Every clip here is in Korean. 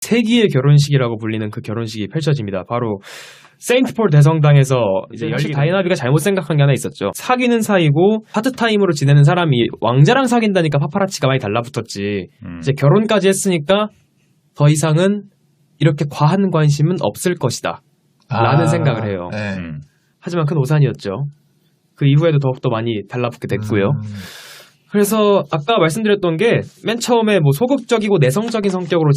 세기의 결혼식이라고 불리는 그 결혼식이 펼쳐집니다. 바로 세인트폴 대성당에서 이제 역시 다이애나비가 잘못 생각한 게 하나 있었죠. 사귀는 사이고 파트타임으로 지내는 사람이 왕자랑 사귄다니까 파파라치가 많이 달라붙었지. 이제 결혼까지 했으니까 더 이상은 이렇게 과한 관심은 없을 것이다 라는 생각을 해요. 네. 하지만 큰 오산이었죠. 그 이후에도 더욱더 많이 달라붙게 됐고요. 그래서 아까 말씀드렸던 게 맨 처음에 뭐 소극적이고 내성적인 성격으로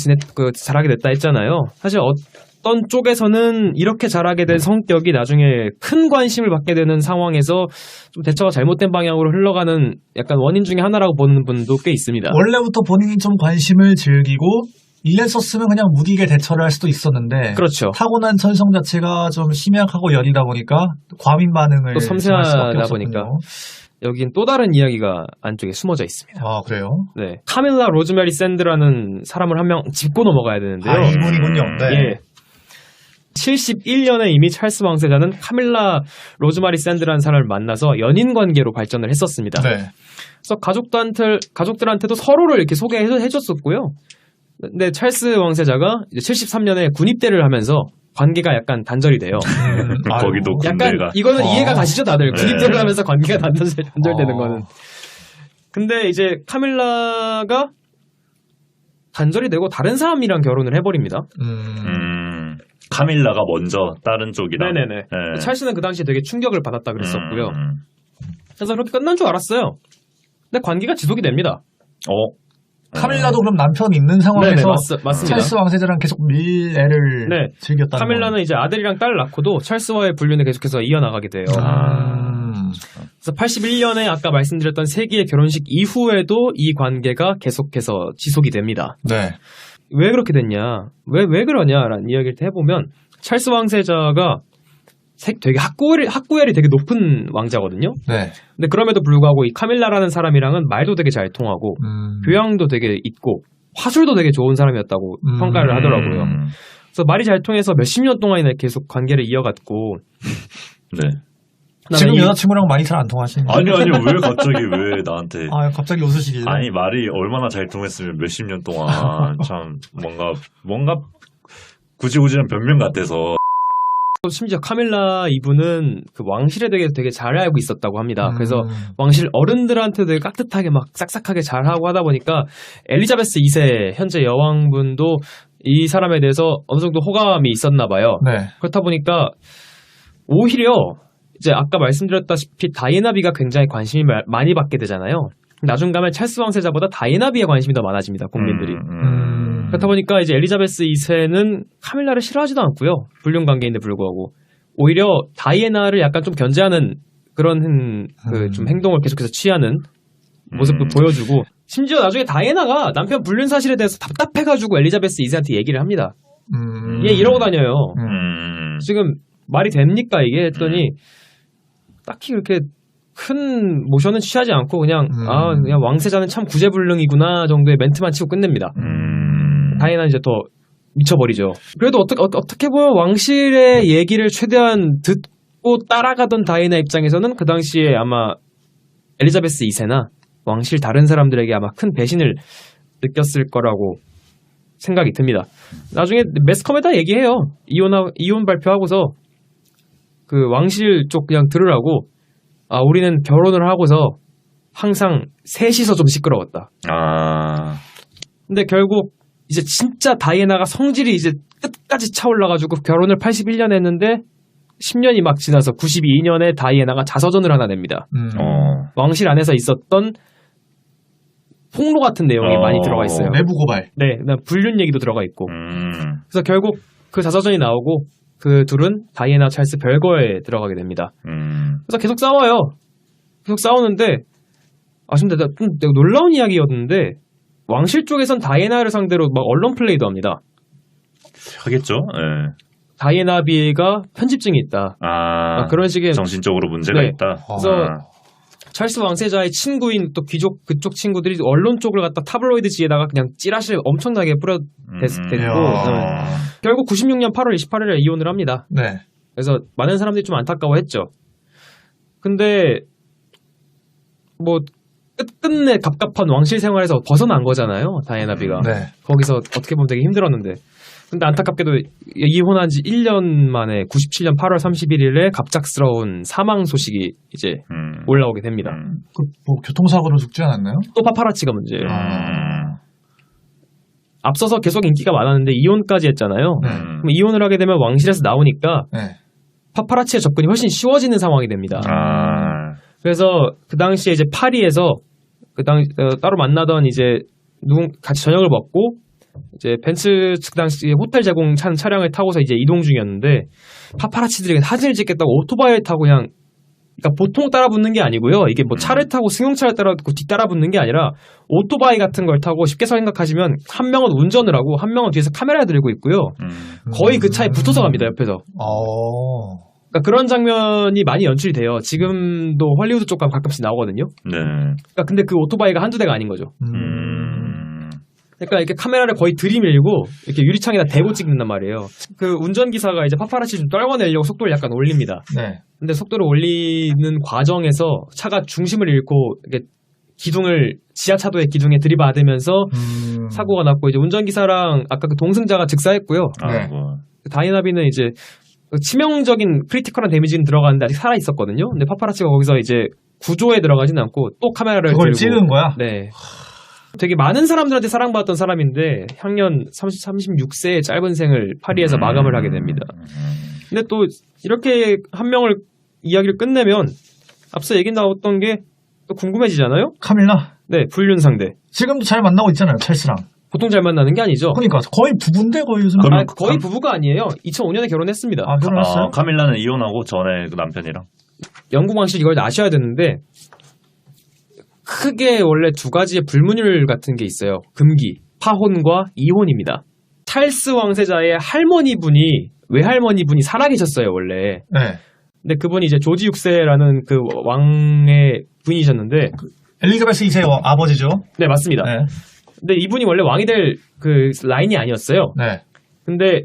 자라게 됐다 했잖아요. 사실 어떤 쪽에서는 이렇게 자라게 된 성격이 나중에 큰 관심을 받게 되는 상황에서 좀 대처가 잘못된 방향으로 흘러가는 약간 원인 중에 하나라고 보는 분도 꽤 있습니다. 원래부터 본인이 좀 관심을 즐기고 일냈었으면 그냥 무디게 대처를 할 수도 있었는데 그렇죠. 타고난 천성 자체가 좀 심약하고 여리다 보니까 과민 반응을 또 할 수밖에 섬세하다 없었군요. 보니까 여긴 또 다른 이야기가 안쪽에 숨어져 있습니다. 아, 그래요? 네, 카밀라 로즈메리 샌드라는 사람을 한 명 짚고 넘어가야 되는데요. 아, 이분이군요. 네. 예. 71년에 이미 찰스 왕세자는 카밀라 로즈마리 샌드라는 사람을 만나서 연인 관계로 발전을 했었습니다. 네. 그래서 가족들한테도 서로를 이렇게 소개해줬었고요. 근데 찰스 왕세자가 이제 73년에 군입대를 하면서 관계가 약간 단절이 돼요. 거기도 약간 군대가. 이거는 이해가 가시죠, 다들. 네. 군입대를 하면서 관계가 단절되는 거는. 근데 이제 카밀라가 단절이 되고 다른 사람이랑 결혼을 해버립니다. 카밀라가 먼저 다른 쪽이랑. 네네네. 네. 찰스는 그 당시에 되게 충격을 받았다 그랬었고요. 그래서 그렇게 끝난 줄 알았어요. 근데 관계가 지속이 됩니다. 카밀라도 그럼 남편이 있는 상황에서 네네, 맞습니다. 찰스 왕세자랑 계속 밀애를 네. 즐겼다는 카밀라는 이제 아들이랑 딸을 낳고도 찰스와의 불륜을 계속해서 이어나가게 돼요. 그래서 81년에 아까 말씀드렸던 세기의 결혼식 이후에도 이 관계가 계속해서 지속이 됩니다. 네. 왜 그렇게 됐냐? 왜 그러냐라는 이야기를 해보면 찰스 왕세자가 되게 학구열이 되게 높은 왕자거든요. 네. 근데 그럼에도 불구하고 이 카밀라라는 사람이랑은 말도 되게 잘 통하고 교양도 되게 있고 화술도 되게 좋은 사람이었다고 평가를 하더라고요. 그래서 말이 잘 통해서 몇십 년 동안이나 계속 관계를 이어갔고. 네. 지금 여자친구랑 많이 잘 안 통하시는 거예요? 아니 왜 갑자기 왜 나한테 아, 갑자기 웃으시길래. 아니 말이 얼마나 잘 통했으면 몇십 년 동안 참 뭔가 구질구질한 변명 같아서. 심지어 카밀라 이분은 그 왕실에 되게 잘 알고 있었다고 합니다. 그래서 왕실 어른들한테도 되게 깍듯하게 막 싹싹하게 잘하고 하다 보니까 엘리자베스 2세 현재 여왕분도 이 사람에 대해서 어느 정도 호감이 있었나 봐요. 네. 그렇다 보니까 오히려 이제 아까 말씀드렸다시피 다이애나비가 굉장히 관심이 많이 받게 되잖아요. 나중 가면 찰스 왕세자보다 다이애나비에 관심이 더 많아집니다, 국민들이. 그렇다 보니까 이제 엘리자베스 2세는 카밀라를 싫어하지도 않고요. 불륜 관계인데 불구하고 오히려 다이애나를 약간 좀 견제하는 그런 좀 행동을 계속해서 취하는 모습도 보여주고, 심지어 나중에 다이애나가 남편 불륜 사실에 대해서 답답해가지고 엘리자베스 2세한테 얘기를 합니다. 얘 이러고 다녀요. 지금 말이 됩니까 이게 했더니 딱히 그렇게 큰 모션은 취하지 않고 그냥 왕세자는 참 구제불능이구나 정도의 멘트만 치고 끝냅니다. 다이애나는 이제 더 미쳐버리죠. 그래도 어떻게 보면 왕실의 얘기를 최대한 듣고 따라가던 다이애나 입장에서는 그 당시에 아마 엘리자베스 2세나 왕실 다른 사람들에게 아마 큰 배신을 느꼈을 거라고 생각이 듭니다. 나중에 매스컴에다 얘기해요. 이혼 발표하고서 그 왕실 쪽 그냥 들으라고, 우리는 결혼을 하고서 항상 셋이서 좀 시끄러웠다. 근데 결국 이제 진짜 다이애나가 성질이 이제 끝까지 차올라가지고 결혼을 81년에 했는데 10년이 막 지나서 92년에 다이애나가 자서전을 하나 냅니다. 왕실 안에서 있었던 폭로 같은 내용이 많이 들어가 있어요. 내부 고발. 네, 불륜 얘기도 들어가 있고. 그래서 결국 그 자서전이 나오고 그 둘은 다이애나 찰스 별거에 들어가게 됩니다. 그래서 계속 싸워요. 계속 싸우는데, 근데 되게 놀라운 이야기였는데, 왕실 쪽에선 다이애나를 상대로 막 언론 플레이도 합니다. 하겠죠. 네. 다이애나비가 편집증이 있다. 그런 식의 정신적으로 문제가 네. 있다. 그래서 찰스 왕세자의 친구인 또 귀족 그쪽 친구들이 언론 쪽을 갖다 타블로이드지에다가 그냥 찌라시를 엄청나게 뿌려댔고 결국 96년 8월 28일에 이혼을 합니다. 네. 그래서 많은 사람들이 좀 안타까워했죠. 근데 뭐 끝끝내 갑갑한 왕실 생활에서 벗어난 거잖아요, 다이애나비가. 네. 거기서 어떻게 보면 되게 힘들었는데 근데 안타깝게도 이혼한 지 1년 만에 97년 8월 31일에 갑작스러운 사망 소식이 이제 올라오게 됩니다. 뭐 교통사고로 죽지 않았나요? 또 파파라치가 문제예요. 아. 앞서서 계속 인기가 많았는데 이혼까지 했잖아요. 네. 그럼 이혼을 하게 되면 왕실에서 나오니까 네. 파파라치의 접근이 훨씬 쉬워지는 상황이 됩니다. 그래서 그 당시에 이제 파리에서 따로 만나던 이제 같이 저녁을 먹고 이제 벤츠 그 당시에 호텔 제공 차량을 타고서 이제 이동 중이었는데 파파라치들이 사진을 찍겠다고 오토바이를 타고 그냥 그러니까 보통 따라붙는 게 아니고요. 이게 뭐 차를 타고 승용차를 뒤따라 붙는 게 아니라 오토바이 같은 걸 타고 쉽게 생각하시면 한 명은 운전을 하고 한 명은 뒤에서 카메라를 들고 있고요. 거의 그 차에 붙어서 갑니다. 옆에서. 그러니까 그런 장면이 많이 연출이 돼요. 지금도 헐리우드 쪽 가면 가끔씩 나오거든요. 네. 그러니까 근데 그 오토바이가 한두 대가 아닌 거죠. 그러니까 이렇게 카메라를 거의 들이밀고 이렇게 유리창에다 대고 찍는단 말이에요. 그 운전기사가 이제 파파라치 좀 떨궈내려고 속도를 약간 올립니다. 네. 근데 속도를 올리는 과정에서 차가 중심을 잃고 이렇게 지하차도의 기둥에 들이받으면서 사고가 났고 이제 운전기사랑 아까 그 동승자가 즉사했고요. 네. 다이나비는 이제 치명적인 크리티컬한 데미지는 들어가는데 아직 살아 있었거든요. 근데 파파라치가 거기서 이제 구조에 들어가진 않고 또 카메라를 그걸 들고 찍은 거야? 네. 되게 많은 사람들한테 사랑받았던 사람인데 향년 36세의 짧은 생을 파리에서 마감을 하게 됩니다. 근데 또 이렇게 한 명을 이야기를 끝내면 앞서 얘기 나왔던 게 또 궁금해지잖아요? 카밀라? 네, 불륜 상대. 지금도 잘 만나고 있잖아요, 찰스랑. 보통 잘 만나는 게 아니죠. 그러니까 거의 부부인데 거의 요즘. 거의 부부가 아니에요. 2005년에 결혼했습니다. 아, 결혼했어요? 카밀라는 이혼하고 전에 그 남편이랑. 영국 왕실 이걸 아셔야 되는데 크게 원래 두 가지의 불문율 같은 게 있어요. 금기, 파혼과 이혼입니다. 찰스 왕세자의 할머니분이 외할머니분이 살아계셨어요, 원래. 네. 근데 그분이 이제 조지 6세라는 그 왕의 부인이셨는데 엘리자베스 2세 아버지죠? 네, 맞습니다. 네. 근데 이분이 원래 왕이 될 그 라인이 아니었어요. 네. 근데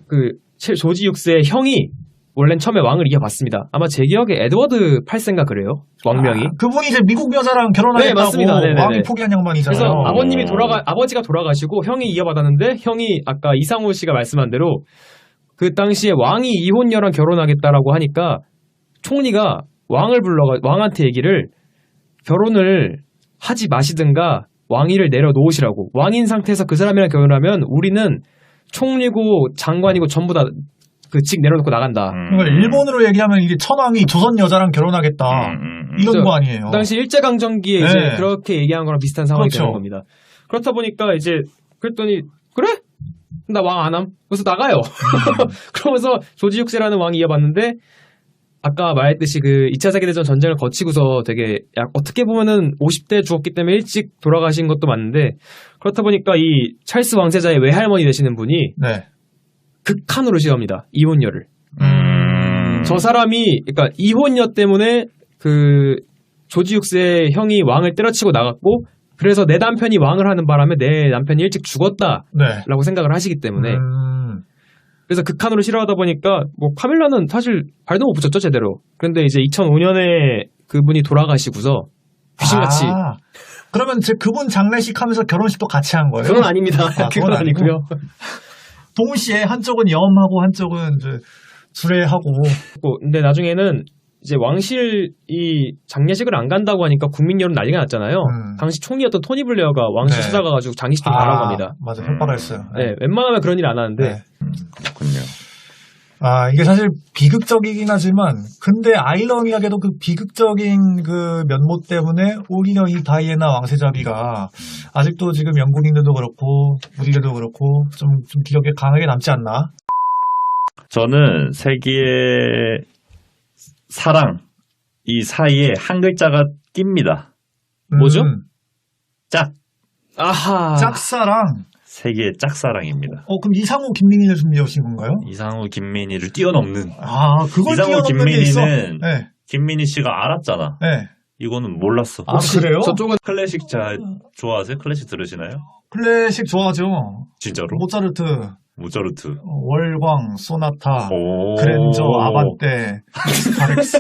그 조지 6세의 형이 원래는 처음에 왕을 이어봤습니다. 아마 제 기억에 에드워드 8세인가 그래요. 왕명이. 그분이 이제 미국 여자랑 결혼하겠다고 네, 맞습니다. 네네네. 왕이 포기한 양반이잖아요. 그래서 아버지가 돌아가시고 형이 이어받았는데 형이 아까 이상우 씨가 말씀한 대로 그 당시에 왕이 이혼녀랑 결혼하겠다라고 하니까 총리가 왕한테 얘기를 결혼을 하지 마시든가 왕위를 내려놓으시라고. 왕인 상태에서 그 사람이랑 결혼하면 우리는 총리고 장관이고 전부 다 그 직 내려놓고 나간다. 그러니까 일본으로 얘기하면 이게 천황이 조선 여자랑 결혼하겠다 이런 거 아니에요. 그 당시 일제강점기에 이제 네. 그렇게 얘기한 거랑 비슷한 상황이 그렇죠. 되는 겁니다. 그렇다 보니까 이제 그랬더니 그래? 나 왕 안 함. 그래서 나가요. 그러면서 조지 6세라는 왕이 이어봤는데 아까 말했듯이 그 2차 세계대전 전쟁을 거치고서 되게 어떻게 보면은 50대에 죽었기 때문에 일찍 돌아가신 것도 맞는데 그렇다 보니까 이 찰스 왕세자의 외할머니 되시는 분이 네. 극한으로 싫어합니다. 이혼녀를. 저 사람이 그러니까 이혼녀 때문에 그 조지 6세의 형이 왕을 때려치고 나갔고 그래서 내 남편이 왕을 하는 바람에 내 남편이 일찍 죽었다라고 네. 생각을 하시기 때문에 그래서 극한으로 싫어하다 보니까 뭐 카밀라는 사실 발도 못 붙였죠 제대로. 그런데 이제 2005년에 그분이 돌아가시고서 귀신같이 그러면 그분 장례식 하면서 결혼식도 같이 한 거예요? 그건 아닙니다. 그건 아니고. 아니고요. 동시에 한쪽은 염하고 한쪽은 이제 주례하고. 근데 나중에는 이제 왕실이 장례식을 안 간다고 하니까 국민 여론 난리가 났잖아요. 당시 총리였던 토니 블레어가 왕실 찾아가가지고 장례식 좀 가라고 합니다. 맞아, 협박을 했어요. 네, 웬만하면 그런 일 안 하는데. 네. 그렇군요. 이게 사실 비극적이긴 하지만, 근데 아이러니하게도 그 비극적인 그 면모 때문에 오히려 이 다이애나 왕세자비가 아직도 지금 영국인들도 그렇고, 우리들도 그렇고, 좀 기억에 강하게 남지 않나? 저는 세기의 사랑, 이 사이에 한 글자가 낍니다. 뭐죠? 짝. 아하. 짝사랑. 세계의 짝사랑입니다. 그럼 이상우 김민희를 준비해 오신 건가요? 이상우 김민희를 뛰어넘는. 그걸 이상우 뛰어넘는 게 있어? 김민희는 네. 김민희 씨가 알았잖아. 네. 이거는 몰랐어. 그래요? 저쪽은 클래식 좋아하세요? 클래식 들으시나요? 클래식 좋아하죠. 진짜로? 모차르트, 모차르트. 월광, 소나타, 그랜저, 아반떼, 스타렉스.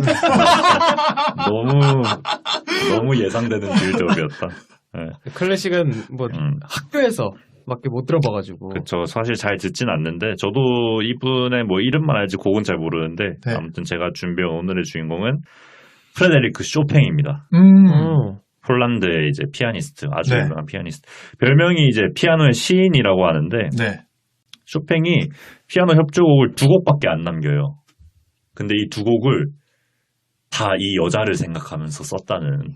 너무 예상되는 빌드업이었다. 네. 클래식은 뭐 학교에서 밖에 못 들어봐가지고. 그쵸. 사실 잘 듣진 않는데 저도 이분의 뭐 이름만 알지 곡은 잘 모르는데 네. 아무튼 제가 준비한 오늘의 주인공은 프레데리크 쇼팽입니다. 폴란드의 이제 피아니스트, 아주 네. 유명한 피아니스트. 별명이 이제 피아노의 시인이라고 하는데 네. 쇼팽이 피아노 협주곡을 2곡밖에 안 남겨요. 근데 이 2곡을 다 이 여자를 생각하면서 썼다는.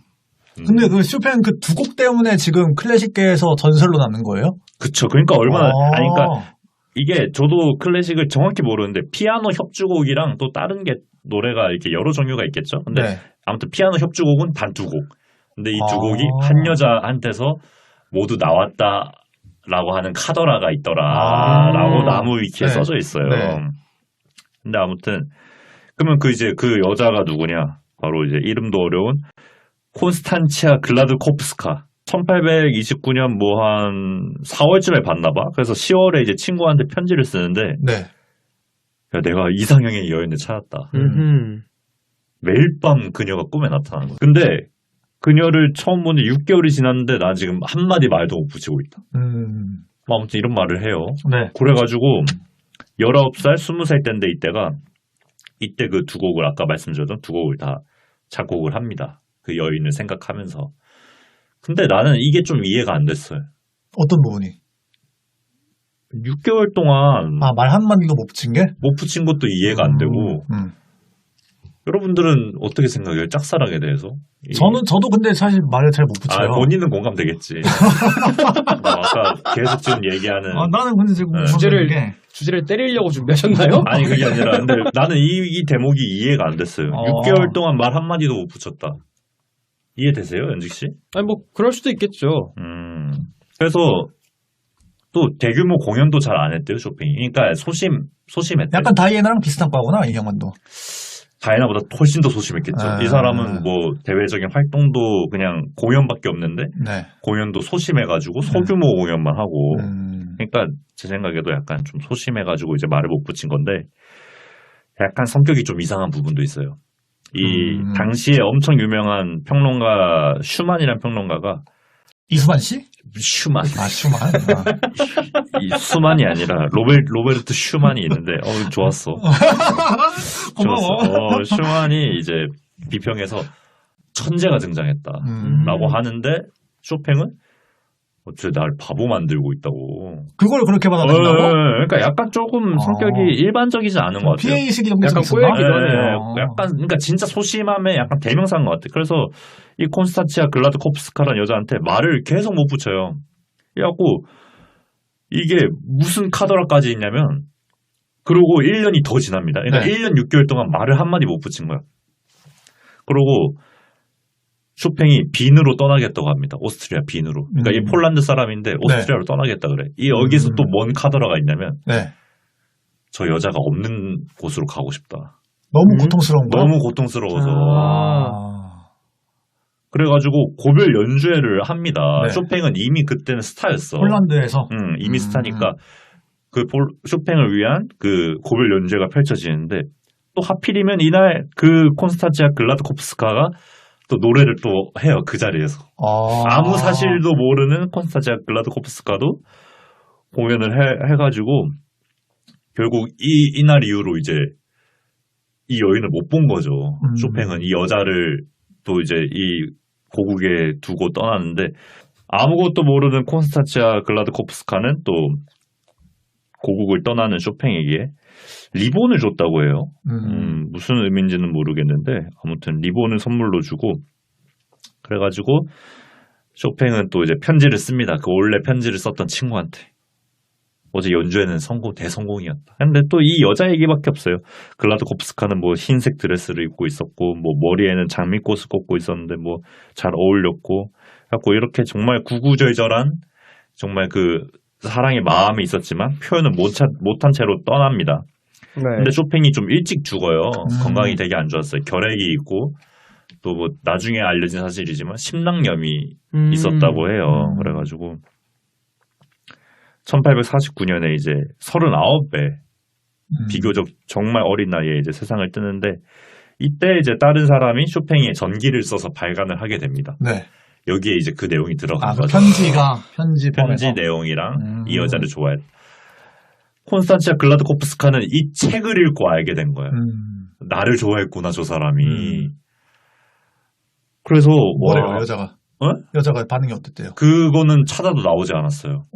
근데 그 쇼팽 그 두 곡 때문에 지금 클래식계에서 전설로 남는 거예요? 그쵸. 그러니까 얼마나 아니 아. 그러니까 이게 저도 클래식을 정확히 모르는데 피아노 협주곡이랑 또 다른 게 노래가 이렇게 여러 종류가 있겠죠. 근데 네. 아무튼 피아노 협주곡은 단 2곡. 근데 이 2곡이 아. 한 여자한테서 모두 나왔다라고 하는 카더라가 있더라라고 나무 위키에 네. 써져 있어요. 네. 근데 아무튼 그러면 그 이제 그 여자가 누구냐? 바로 이제 이름도 어려운 콘스탄치아 글라드코프스카. 1829년 뭐 한 4월쯤에 봤나 봐. 그래서 10월에 이제 친구한테 편지를 쓰는데 네. 야, 내가 이상형의 여인을 찾았다. 매일 밤 그녀가 꿈에 나타나는 거야. 근데 그녀를 처음 본 지 6개월이 지났는데 난 지금 한마디 말도 못 붙이고 있다. 뭐 아무튼 이런 말을 해요. 네. 그래가지고 19살, 20살 때인데 이때 그 2곡을 아까 말씀드렸던 2곡을 다 작곡을 합니다. 그 여인을 생각하면서. 근데 나는 이게 좀 이해가 안 됐어요. 어떤 부분이? 6개월 동안 아, 말 한마디도 못 붙인 게? 못 붙인 것도 이해가 안 되고 여러분들은 어떻게 생각해요? 짝사랑에 대해서? 저도 근데 사실 말을 잘 못 붙여요. 본인은 공감되겠지. 아까 계속 지금 얘기하는. 나는 근데 지금 네. 주제를 때리려고 준비하셨나요? 아니, 그게 아니라, 근데 나는 이 대목이 이해가 안 됐어요. 6개월 동안 말 한마디도 못 붙였다. 이해되세요, 연직씨? 아니, 뭐, 그럴 수도 있겠죠. 그래서 또 대규모 공연도 잘 안 했대요, 쇼팽이. 그러니까 소심했대요. 약간 다이애나랑 비슷한 과구나, 이 형만도. 다이나보다 훨씬 더 소심했겠죠. 아. 이 사람은 뭐 대외적인 활동도 그냥 공연밖에 없는데 네. 공연도 소심해가지고 소규모 공연만 하고 그러니까 제 생각에도 약간 좀 소심해가지고 이제 말을 못 붙인 건데 약간 성격이 좀 이상한 부분도 있어요. 이 당시에 엄청 유명한 평론가 슈만이라는 평론가가 이수만 씨? 슈만 슈만. 이 수만이 아니라 로베르트 슈만이 있는데 좋았어. 고마워. 슈만이 이제 비평에서 천재가 등장했다라고 하는데 쇼팽은 어째 날 바보 만들고 있다고. 그걸 그렇게 받아들인다고? 그러니까 약간 조금 성격이 일반적이지 않은 것 같아요. 피해의식이 좀 약간 있었나? 꼬여있기도 하네요. 약간 그러니까 진짜 소심함에 약간 대명사인 것 같아. 그래서 이 콘스탄치아 글라드코프스카라는 여자한테 말을 계속 못 붙여요. 그래갖고 이게 무슨 카더라까지 있냐면 그러고 1년이 더 지납니다. 그러니까 네. 1년 6개월 동안 말을 한마디 못 붙인 거야. 그러고 쇼팽이 빈으로 떠나겠다고 합니다. 오스트리아 빈으로. 그러니까 이 폴란드 사람인데 오스트리아로 떠나겠다 그래. 이 여기서 또 뭔 카더라가 있냐면 네. 저 여자가 없는 곳으로 가고 싶다. 너무 고통스러운 거야? 너무 고통스러워서. 아. 그래가지고 고별 연주회를 합니다. 네. 쇼팽은 이미 그때는 스타였어. 폴란드에서? 이미 스타니까 그 쇼팽을 위한 그 고별 연주회가 펼쳐지는데 또 하필이면 이날 그 콘스탄치아 글라드코프스카가 또 노래를 또 해요. 그 자리에서. 아무 사실도 모르는 콘스탄치아 글라드코프스카도 공연을 해가지고 결국 이날 이후로 이제 이 여인을 못 본 거죠. 쇼팽은 이 여자를 또 이제 이 고국에 두고 떠났는데 아무것도 모르는 콘스탄치아 글라드코프스카는 또 고국을 떠나는 쇼팽에게 리본을 줬다고 해요. 무슨 의미인지는 모르겠는데 아무튼 리본을 선물로 주고 그래가지고 쇼팽은 또 이제 편지를 씁니다. 그 원래 편지를 썼던 친구한테. 어제 연주회는 대성공이었다. 근데 또 이 여자 얘기밖에 없어요. 글라드코프스카는 뭐 흰색 드레스를 입고 있었고, 뭐 머리에는 장미꽃을 꽂고 있었는데 뭐 잘 어울렸고, 그래갖고 이렇게 정말 구구절절한 정말 그 사랑의 마음이 있었지만 표현을 못한 채로 떠납니다. 네. 근데 쇼팽이 좀 일찍 죽어요. 건강이 되게 안 좋았어요. 결핵이 있고 또 뭐 나중에 알려진 사실이지만 심낭염이 있었다고 해요. 그래가지고 1849년에 이제 39배 비교적 정말 어린 나이에 이제 세상을 뜨는데 이때 이제 다른 사람이 쇼팽의 전기를 써서 발간을 하게 됩니다. 네. 여기에 이제 그 내용이 들어간 그 거죠. 편지 편지 내용이랑 이 여자를 좋아해. 콘스탄티아 글라드코프스카는 이 책을 읽고 알게 된 거예요. 나를 좋아했구나 저 사람이. 그래서 뭐래요 여자가? 여자가 반응이 어땠대요? 그거는 찾아도 나오지 않았어요.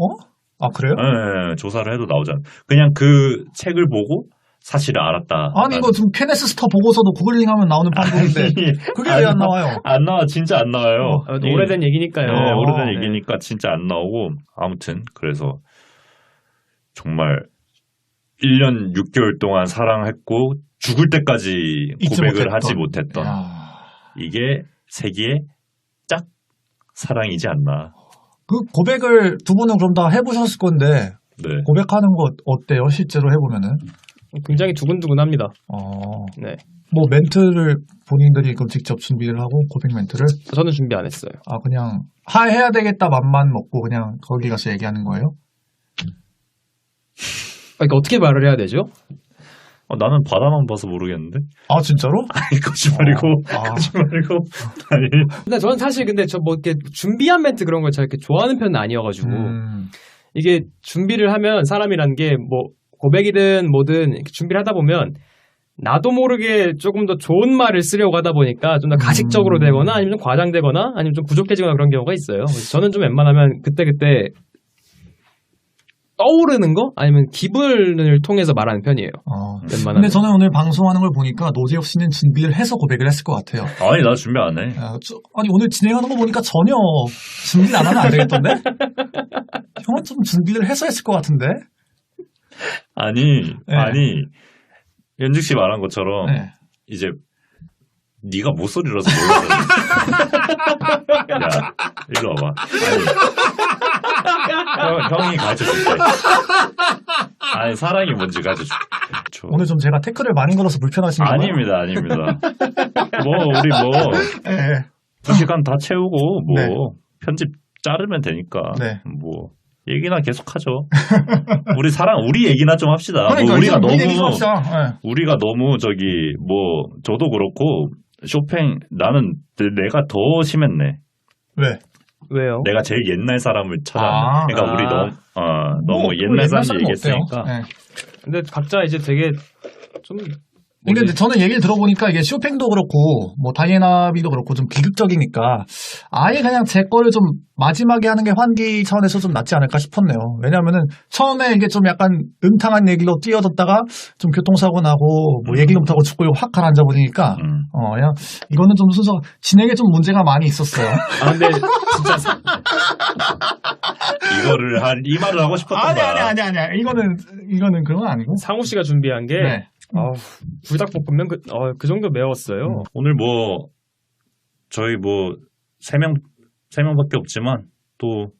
아 그래요? 네, 조사를 해도 나오지 않아요. 그냥 그 책을 보고 사실을 알았다. 아니 이거 지금 케네스 스파 보고서도 구글링하면 나오는 방법인데 그게 왜 안 나와요? 안 나와, 진짜 안 나와요. 오래된 얘기니까요. 네, 오래된 얘기니까 진짜 안 나오고 아무튼 그래서 정말 1년 6개월 동안 사랑했고 죽을 때까지 고백을 하지 못했던 이게 세기의 짝 사랑이지 않나. 그 고백을 두 분은 그럼 다 해보셨을 건데 네. 고백하는 거 어때요? 실제로 해보면은? 굉장히 두근두근합니다. 네. 뭐 멘트를 본인들이 그럼 직접 준비를 하고 고백 멘트를? 저는 준비 안 했어요. 그냥 해야 되겠다 맘만 먹고 그냥 거기 가서 얘기하는 거예요? 그러니까 어떻게 말을 해야 되죠? 나는 바다만 봐서 모르겠는데. 아 진짜로? 아니 거짓말이고. 거짓말이고. 아니. 근데 저는 사실 근데 저 뭐 이렇게 준비한 멘트 그런 걸 잘 이렇게 좋아하는 편은 아니어가지고 이게 준비를 하면 사람이란 게 뭐 고백이든 뭐든 이렇게 준비를 하다 보면 나도 모르게 조금 더 좋은 말을 쓰려고 하다 보니까 좀 더 가식적으로 되거나 아니면 좀 과장되거나 아니면 좀 부족해지거나 그런 경우가 있어요. 그래서 저는 좀 웬만하면 그때그때 떠오르는 거 아니면 기분을 통해서 말하는 편이에요. 웬만하면. 근데 저는 오늘 방송하는 걸 보니까 노재욱 씨는 준비를 해서 고백을 했을 것 같아요. 아니 나 준비 안 해. 아니 오늘 진행하는 거 보니까 전혀 준비를 안 하면 안 되겠던데? 형은 좀 준비를 해서 했을 것 같은데? 아니 연직 씨 말한 것처럼 이제 네가 모쏠이라서 몰라. 야 이리 와봐. 형이 가르쳐줄게. 아니 사랑이 뭔지 가르쳐줄게. 오늘 좀 제가 태클을 많이 걸어서 불편하신가요? 아닙니다. 우리 2시간 다 채우고 편집 자르면 되니까 얘기나 계속하죠. 우리 얘기나 좀 합시다. 그러니까 우리가 너무 저도 그렇고 쇼팽 나는 내가 더 심했네. 왜요? 내가 제일 옛날 사람을 찾았네. 그러니까 우리 너무 옛날 사람 얘기했으니까. 근데 각자 이제 되게 좀 근데 저는 얘기를 들어보니까 이게 쇼팽도 그렇고 뭐 다이애나비도 그렇고 좀 비극적이니까 아예 그냥 제 거를 좀 마지막에 하는 게 환기 차원에서 좀 낫지 않을까 싶었네요. 왜냐하면은 처음에 이게 좀 약간 음탕한 얘기로 뛰어졌다가 좀 교통사고 나고 뭐 얘기도 못하고 축구를 확 가라앉아 버리니까 그냥 이거는 좀 순서 진행에 좀 문제가 많이 있었어요. 근데 진짜 이거를 이 말을 하고 싶었던 거야. 아니야. 이거는 그런 건 아니고. 상우 씨가 준비한 게 불닭볶음면 그 정도 매웠어요. 오늘 저희 3명밖에 없지만 또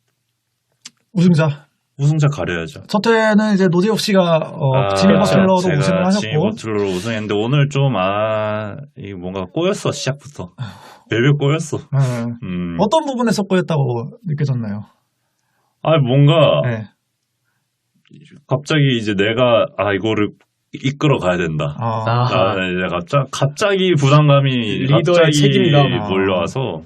우승자 가려야죠. 첫 회는 이제 노재욱 씨가 지미 버틀러로 우승을 하셨고 지미 버틀러로 우승했는데 오늘 좀 이게 뭔가 꼬였어 시작부터. 벨벳 꼬였어. 어떤 부분에서 꼬였다고 느껴졌나요? 뭔가 갑자기 이제 내가 이거를 이끌어 가야 된다. 이제 갑자기 부담감이 리더의 책임감 몰려와서.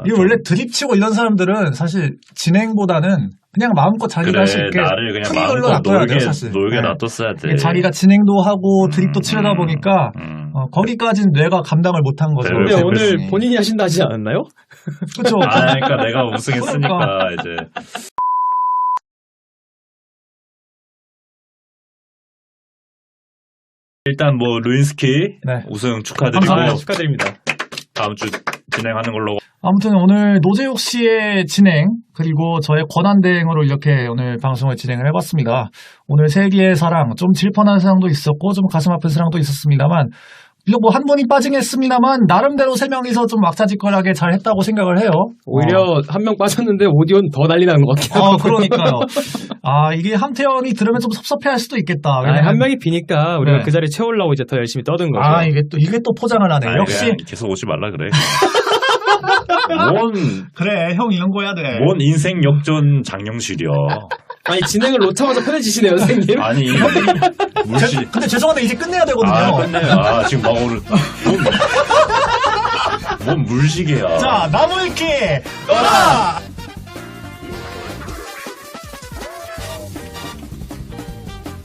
이게 원래 드립치고 이런 사람들은 사실 진행보다는 그냥 마음껏 자기가 할 수 있게 나를 그냥 프리 걸로 마음껏 놔둬야 돼요, 사실. 놀게 놔뒀어야 돼. 자기가 진행도 하고 드립도 치려다 보니까 거기까지는 뇌가 감당을 못한 거죠. 근데 오늘 본인이 하신다 하지 않았나요? 그렇죠. 그러니까 내가 우승했으니까 이제. 일단 루인스키 우승 축하드리고 축하드립니다. 다음 주 진행하는 걸로. 아무튼 오늘 노재욱 씨의 진행 그리고 저의 권한대행으로 이렇게 오늘 방송을 진행을 해봤습니다. 오늘 세기의 사랑 좀 질펀한 사랑도 있었고 좀 가슴 아픈 사랑도 있었습니다만 이거 한 분이 빠지긴 했습니다만 나름대로 3명이서 좀 왁자지껄하게 잘 했다고 생각을 해요. 오히려 한 명 빠졌는데 오디오는 더 난리 나는 것 같아요. 그러니까요. 이게 함태현이 들으면 좀 섭섭해할 수도 있겠다. 한 명이 비니까 우리가 그 자리에 채우려고 이제 더 열심히 떠든 거죠. 이게 또 포장을 하네. 역시 계속 오지 말라 그래. 그래 형 이런 거 해야 돼. 뭔 인생 역전 장영실이야. 진행을 놓자마자 편해지시네요, 선생님. 근데 죄송한데 이제 끝내야 되거든요. 끝내. 지금 막 오늘 뭔 물시계야. 자, 나무위키 떠나!